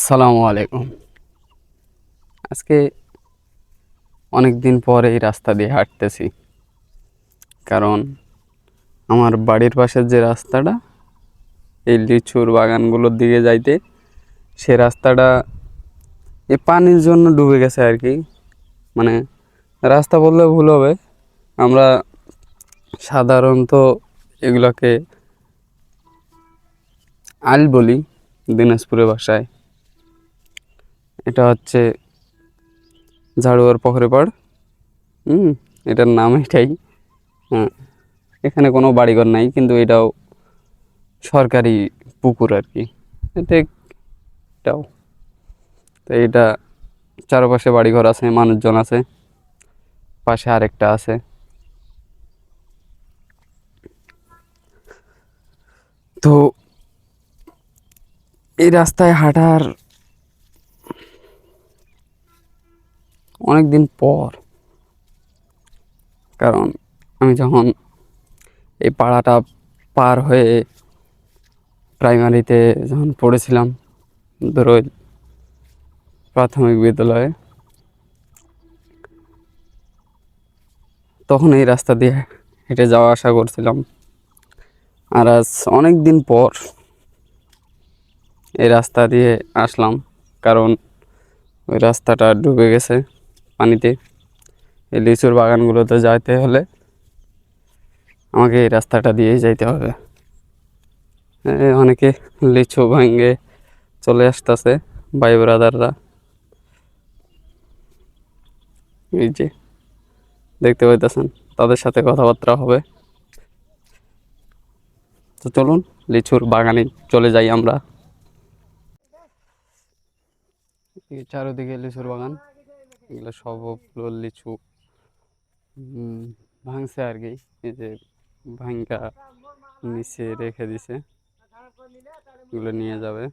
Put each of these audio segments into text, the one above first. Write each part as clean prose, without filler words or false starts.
আসসালামু আলাইকুম। আজকে অনেক দিন পর এই রাস্তা দিয়ে হাঁটতেছি। কারণ আমার বাড়ির পাশের যে রাস্তাটা এই লিচুর বাগানগুলোর দিকে যাইতে, সে রাস্তাটা এই পানির জন্য ডুবে গেছে আর কি। মানে রাস্তা বললে ভুল হবে, আমরা সাধারণত এগুলোকে আল বলি দিনাজপুরের ভাষায়। এটা হচ্ছে ঝাড়ুয়ার পুকুরে পাড়। এটার নাম এটাই। হ্যাঁ, এখানে কোনো বাড়িঘর নাই, কিন্তু এটাও সরকারি পুকুর আর কি। এতে এটাও তো এটা চারপাশে বাড়িঘর আছে, মানুষজন আছে, পাশে আরেকটা আছে। তো এই রাস্তায় হাঁটার অনেক দিন পর, কারণ আমি যখন এই পাড়াটা পার হয়ে প্রাইমারিতে যখন পড়েছিলাম দরুইল প্রাথমিক বিদ্যালয়ে, তখন এই রাস্তা দিয়ে হেঁটে যাওয়া আসা করছিলাম। আর আজ অনেক দিন পর এই রাস্তা দিয়ে আসলাম, কারণ ওই রাস্তাটা ডুবে গেছে পানিতে। এই লিচুর বাগানগুলোতে যাইতে হলে আমাকে এই রাস্তাটা দিয়েই যাইতে হবে। অনেকে লিচু ভাঙ্গে চলে আসতেছে, ভাই ব্রাদাররা। এই যে দেখতে পাইতেছেন, তাদের সাথে কথাবার্তা হবে। তো চলুন লিচুর বাগানে চলে যাই আমরা। এই চারিদিকে লিচুর বাগান, এগুলো সবগুলো লিচু ভাঙছে আর কি। এই যে ভাঙ্গা নিচে রেখে দিছে, এগুলো নিয়ে যাবে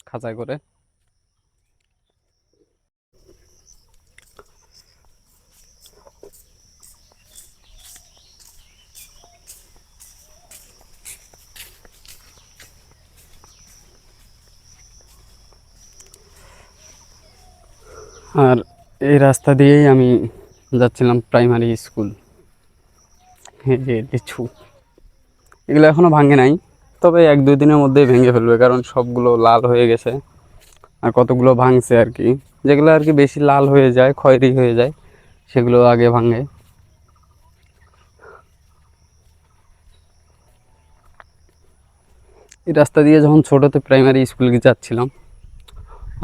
খাঁচায় করে। আর এই রাস্তা দিয়েই আমি যাচ্ছিলাম প্রাইমারি স্কুল। এই যে লিচু, এগুলো এখনো ভাঙে নাই, তবে 1-2 দিনের মধ্যেই ভেঙে ফেলবে, কারণ সবগুলো লাল হয়ে গেছে। আর কতগুলো ভাঙছে আর কি, যেগুলো আর কি বেশি লাল হয়ে যায়, খয়েরি হয়ে যায়, সেগুলো আগে ভাঙে। এই রাস্তা দিয়ে যখন ছোটোতে প্রাইমারি স্কুলে যাচ্ছিলাম,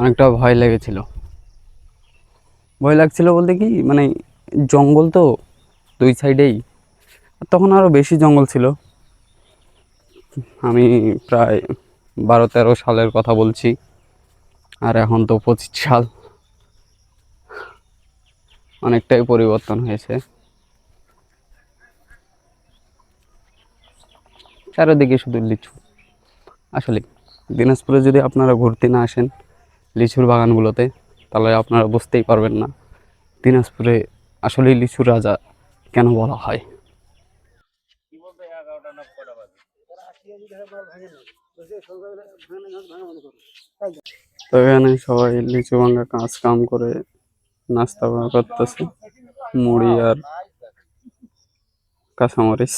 অনেকটা ভয় লেগেছিল। ভয় লাগছিল বলতে কি, মানে জঙ্গল তো দুই সাইডেই, তখন আরও বেশি জঙ্গল ছিল। আমি প্রায় 12-13 সালের কথা বলছি, আর এখন তো 25 সাল। অনেকটাই পরিবর্তন হয়েছে। চারিদিকে শুধু লিচু। আসলে দিনাজপুরে যদি আপনারা ঘুরতে না আসেন লিচুর বাগানগুলোতে, তাহলে আপনারা বুঝতেই পারবেন না দিনাজপুরে আসলেই লিচু রাজা কেন বলা হয়। তো এখানে সবাই লিচু ভাঙা কাজ কাম করে নাস্তা করতেছে, মুড়ি আর কাঁচামরিচ।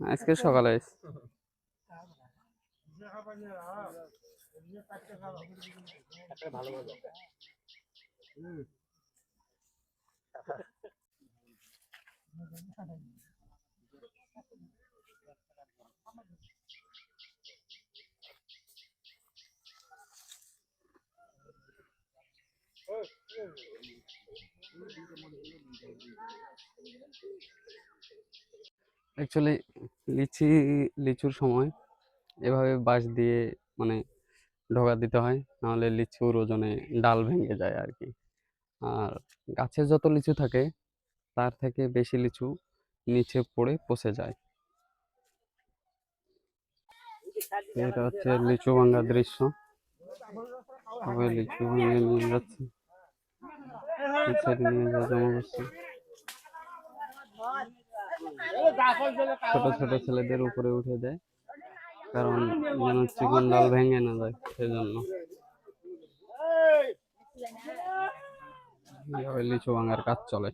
আজকে সকালে অ্যাকচুয়ালি লিচুর সময় এভাবে বাঁশ দিয়ে মানে ঢোকা দিতে হয়, নাহলে লিচুর ওজনে ডাল ভেঙে যায় আর কি। আর গাছে যত লিচু থাকে তার থেকে বেশি লিচু নিচে পড়ে পচে যায়। এটা হচ্ছে লিচু ভাঙার দৃশ্য। সবাই লিচু ভেঙে নিয়ে যাচ্ছে, নিয়ে যা জমা করছে। ছোট ছোট ছেলেদের উপরে উঠে দেয়, কারণ যেন চিকন ডাল ভেঙে না যায় সেজন্য। এইভাবে লিচু ভাঙার কাজ চলে।